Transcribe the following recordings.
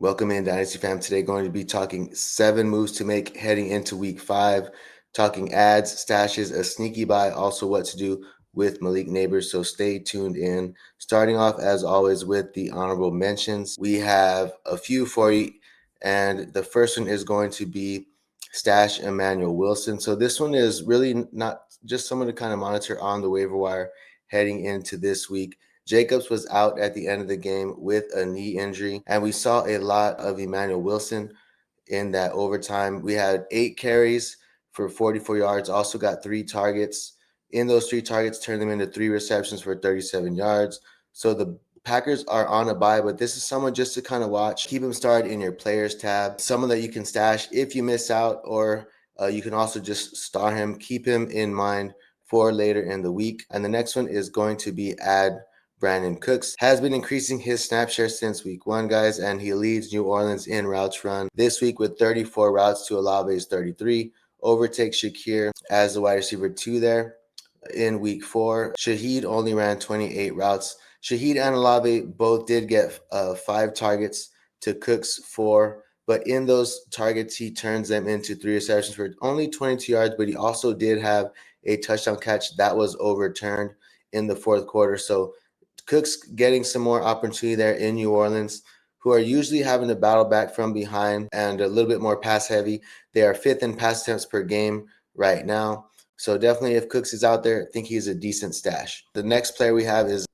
Welcome in, Dynasty fam. Today, going to be talking 7 moves to make heading into week 5, talking ads, stashes, a sneaky buy, also what to do with Malik Nabers. So stay tuned in. Starting off, as always, with the honorable mentions. We have a few for you, and the first one is going to be stash Emanuel Wilson. So this one is really not just someone to kind of monitor on the waiver wire heading into this week. Jacobs was out at the end of the game with a knee injury, and we saw a lot of Emanuel Wilson in that overtime. We had 8 carries for 44 yards, also got 3 targets. In those 3 targets, turned them into 3 receptions for 37 yards. So the Packers are on a bye, but this is someone just to kind of watch. Keep him started in your players tab. Someone that you can stash if you miss out, or you can also just star him. Keep him in mind for later in the week. And the next one is going to be add Brandon Cooks. Has been increasing his snap share since week 1, guys, and he leads New Orleans in routes run this week with 34 routes to Olave's 33. Overtakes Shakir as the wide receiver 2 there. In week 4, Shaheed only ran 28 routes. Shaheed and Olave both did get 5 targets to Cooks 4, but in those targets, he turns them into 3 receptions for only 22 yards, but he also did have a touchdown catch that was overturned in the 4th quarter. So Cook's getting some more opportunity there in New Orleans, who are usually having to battle back from behind and a little bit more pass heavy. They are 5th in pass attempts per game right now. So definitely if Cooks is out there, I think he's a decent stash. The next player we have is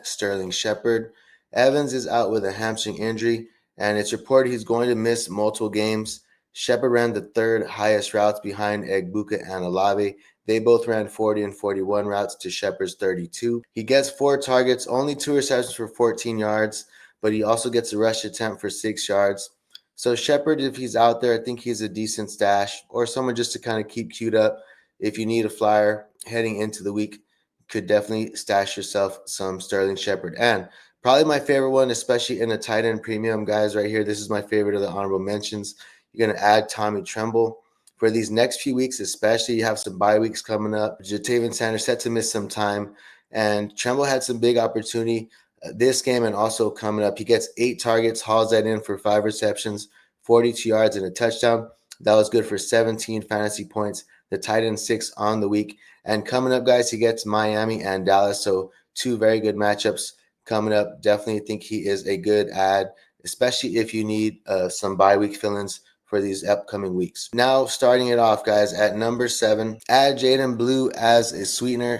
Sterling Shepard. Evans is out with a hamstring injury, and it's reported he's going to miss multiple games. Shepard ran the 3rd highest routes behind Egbuka and Olave. They both ran 40 and 41 routes to Shepard's 32. He gets 4 targets, only 2 receptions for 14 yards, but he also gets a rush attempt for 6 yards. So Shepard, if he's out there, I think he's a decent stash, or someone just to kind of keep queued up. If you need a flyer heading into the week, could definitely stash yourself some Sterling Shepard. And probably my favorite one, especially in a tight end premium, guys, right here. This is my favorite of the honorable mentions. You're going to add Tommy Tremble. For these next few weeks, especially, you have some bye weeks coming up. Jatavian Sanders set to miss some time, and Tremble had some big opportunity this game and also coming up. He gets 8 targets, hauls that in for 5 receptions, 42 yards, and a touchdown. That was good for 17 fantasy points. The tight end 6 on the week. And coming up, guys, he gets Miami and Dallas, so 2 very good matchups coming up. Definitely think he is a good add, especially if you need some bye week fill-ins for these upcoming weeks. Now, starting it off, guys, at number 7, add Jaydon Blue as a sweetener.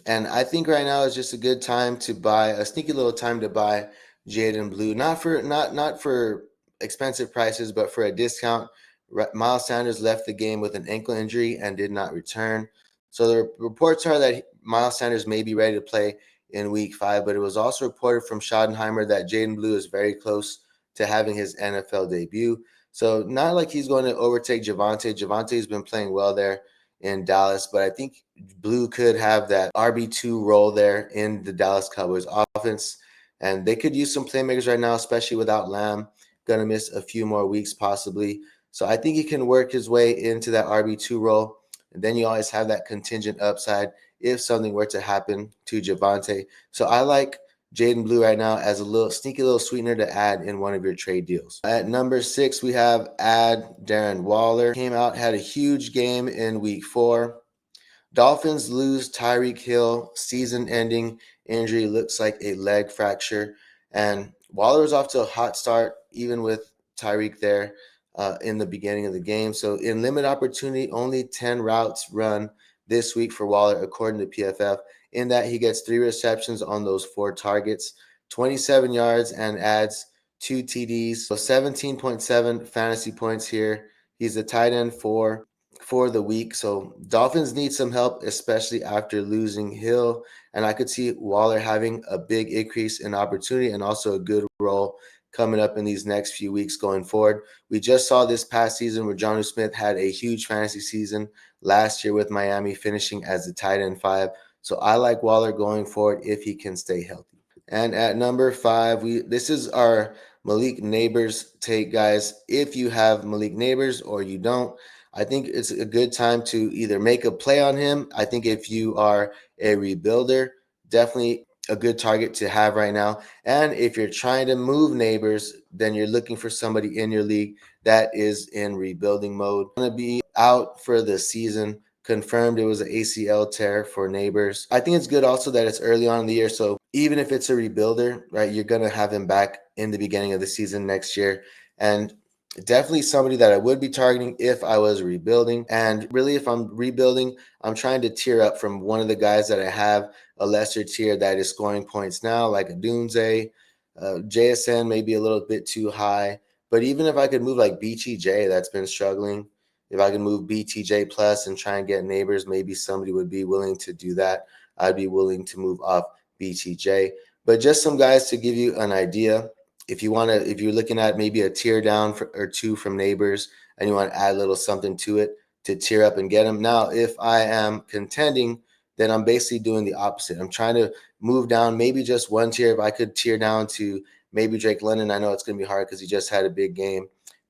And I think right now is just a good time to buy, a sneaky little time to buy Jaydon Blue. Not for expensive prices, but for a discount. Miles Sanders left the game with an ankle injury and did not return. So the reports are that Miles Sanders may be ready to play in week 5, but it was also reported from Schottenheimer that Jaydon Blue is very close to having his NFL debut. So not like he's going to overtake Javonte. Javonte's been playing well there in Dallas, but I think Blue could have that RB2 role there in the Dallas Cowboys offense, and they could use some playmakers right now, especially without Lamb. Going to miss a few more weeks possibly. So I think he can work his way into that RB2 role, and then you always have that contingent upside if something were to happen to Javonte. So I like Jaydon Blue right now as a little sneaky little sweetener to add in one of your trade deals. At number 6, we have add Darren Waller. Came out, had a huge game in week 4. Dolphins lose Tyreek Hill, season-ending injury, looks like a leg fracture. And Waller was off to a hot start, even with Tyreek there in the beginning of the game. So in limited opportunity, only 10 routes run this week for Waller, according to PFF. In that, he gets 3 receptions on those 4 targets, 27 yards, and adds 2 TDs. So 17.7 fantasy points here. He's a tight end for the week. So Dolphins need some help, especially after losing Hill. And I could see Waller having a big increase in opportunity and also a good role coming up in these next few weeks going forward. We just saw this past season where Jonnu Smith had a huge fantasy season last year with Miami, finishing as the tight end 5. So I like Waller going forward if he can stay healthy. And at number 5, this is our Malik Nabers take, guys. If you have Malik Nabers or you don't, I think it's a good time to either make a play on him. I think if you are a rebuilder, definitely a good target to have right now. And if you're trying to move Nabers, then you're looking for somebody in your league that is in rebuilding mode. Going to be out for the season. Confirmed it was an ACL tear for Nabers. I think it's good also that it's early on in the year. So even if it's a rebuilder, right, you're going to have him back in the beginning of the season next year. And definitely somebody that I would be targeting if I was rebuilding. And really, if I'm rebuilding, I'm trying to tier up from one of the guys that I have a lesser tier that is scoring points now, like a Dunze. JSN may be a little bit too high. But even if I could move like BTJ, that's been struggling. If I could move BTJ plus and try and get Nabers, maybe somebody would be willing to do that. I'd be willing to move off BTJ. But just some guys to give you an idea. If you're looking at maybe a tier down or two from Nabers and you want to add a little something to it to tier up and get them. Now, if I am contending, then I'm basically doing the opposite. I'm trying to move down maybe just one tier. If I could tier down to maybe Drake London, I know it's going to be hard because he just had a big game.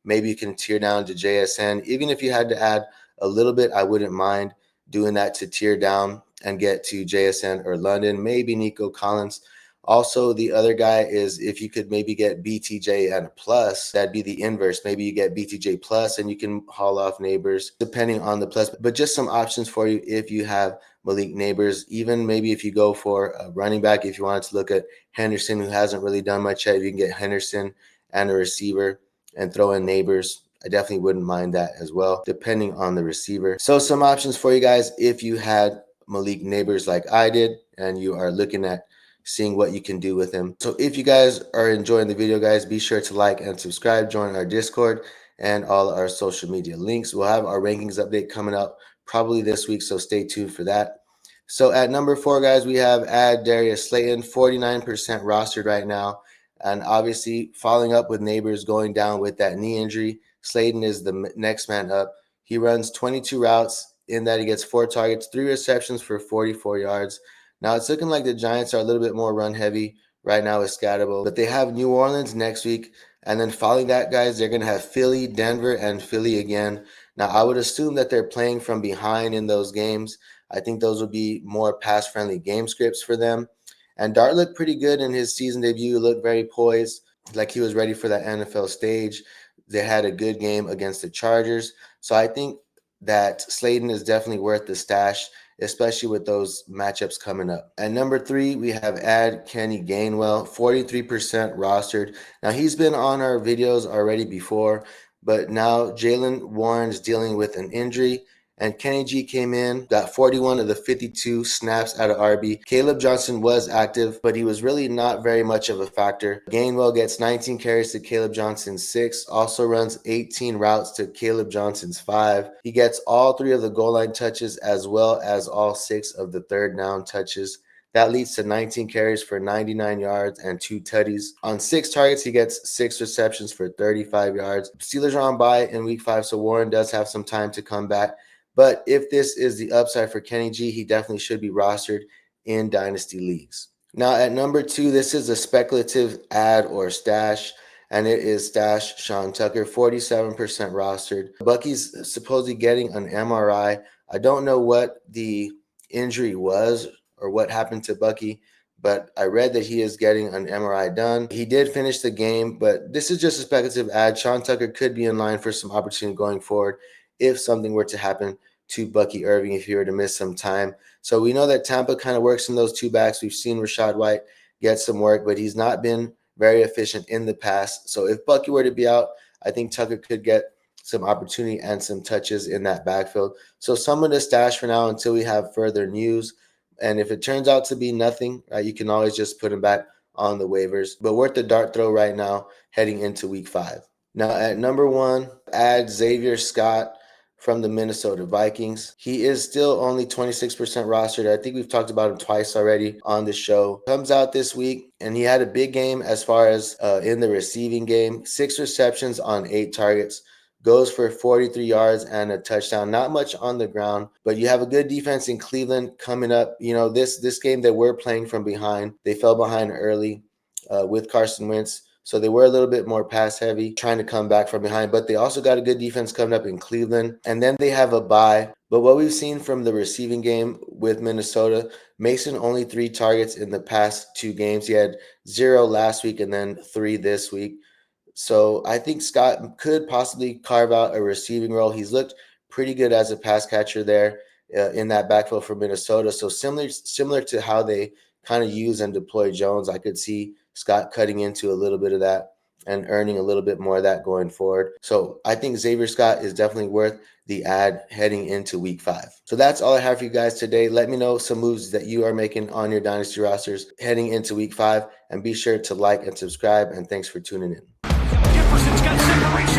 Maybe you can tier down to JSN. Even if you had to add a little bit, I wouldn't mind doing that to tier down and get to JSN or London, maybe Nico Collins. Also, the other guy is if you could maybe get BTJ at a plus, that'd be the inverse. Maybe you get BTJ plus and you can haul off Nabers depending on the plus. But just some options for you if you have Malik Nabers. Even maybe if you go for a running back, if you wanted to look at Henderson, who hasn't really done much yet, if you can get Henderson and a receiver and throw in Nabers, I definitely wouldn't mind that as well, depending on the receiver. So some options for you guys if you had Malik Nabers like I did and you are looking at seeing what you can do with him. So if you guys are enjoying the video, guys, be sure to like and subscribe, join our Discord and all our social media links. We'll have our rankings update coming up probably this week, so stay tuned for that. So at number 4, guys, we have Darius Slayton, 49% rostered right now. And obviously following up with Nabers going down with that knee injury, Slayton is the next man up. He runs 22 routes in that he gets 4 targets, 3 receptions for 44 yards. Now, it's looking like the Giants are a little bit more run heavy right now with Scatterbo, but they have New Orleans next week. And then following that, guys, they're going to have Philly, Denver, and Philly again. Now, I would assume that they're playing from behind in those games. I think those would be more pass-friendly game scripts for them. And Dart looked pretty good in his season debut. He looked very poised, like he was ready for that NFL stage. They had a good game against the Chargers. So I think that Slayton is definitely worth the stash, especially with those matchups coming up. At number 3, we have Kenny Gainwell, 43% rostered. Now, he's been on our videos already before, but now Jaylen Warren's dealing with an injury. And Kenny G came in, got 41 of the 52 snaps out of RB. Caleb Johnson was active, but he was really not very much of a factor. Gainwell gets 19 carries to Caleb Johnson's 6, also runs 18 routes to Caleb Johnson's 5. He gets all 3 of the goal line touches as well as all 6 of the third down touches. That leads to 19 carries for 99 yards and 2 tutties. On 6 targets, he gets 6 receptions for 35 yards. Steelers are on bye in week 5, so Warren does have some time to come back. But if this is the upside for Kenny G, he definitely should be rostered in Dynasty leagues. Now at number 2, this is a speculative add or stash, and it is stash Sean Tucker, 47% rostered. Bucky's supposedly getting an MRI. I don't know what the injury was or what happened to Bucky, but I read that he is getting an MRI done. He did finish the game, but this is just a speculative add. Sean Tucker could be in line for some opportunity going forward if something were to happen to Bucky Irving, if he were to miss some time. So we know that Tampa kind of works in those 2 backs. We've seen Rachaad White get some work, but he's not been very efficient in the past. So if Bucky were to be out, I think Tucker could get some opportunity and some touches in that backfield. So someone to stash for now until we have further news. And if it turns out to be nothing, right, you can always just put him back on the waivers. But worth the dart throw right now heading into week 5. Now at number 1, add Zavier Scott from the Minnesota Vikings. He is still only 26% rostered. I think we've talked about him twice already on the show. Comes out this week, and he had a big game as far as in the receiving game. 6 receptions on 8 targets. Goes for 43 yards and a touchdown. Not much on the ground, but you have a good defense in Cleveland coming up. You know, this game they were playing from behind. They fell behind early with Carson Wentz. So they were a little bit more pass heavy, trying to come back from behind, but they also got a good defense coming up in Cleveland. And then they have a bye. But what we've seen from the receiving game with Minnesota, Mason only 3 targets in the past 2 games. He had 0 last week and then 3 this week. So I think Scott could possibly carve out a receiving role. He's looked pretty good as a pass catcher there in that backfield for Minnesota. So similar to how they kind of use and deploy Jones, I could see Scott cutting into a little bit of that and earning a little bit more of that going forward. So I think Zavier Scott is definitely worth the ad heading into week 5. So that's all I have for you guys today. Let me know some moves that you are making on your Dynasty rosters heading into week 5, and be sure to like and subscribe, and thanks for tuning in. Jefferson's got separation.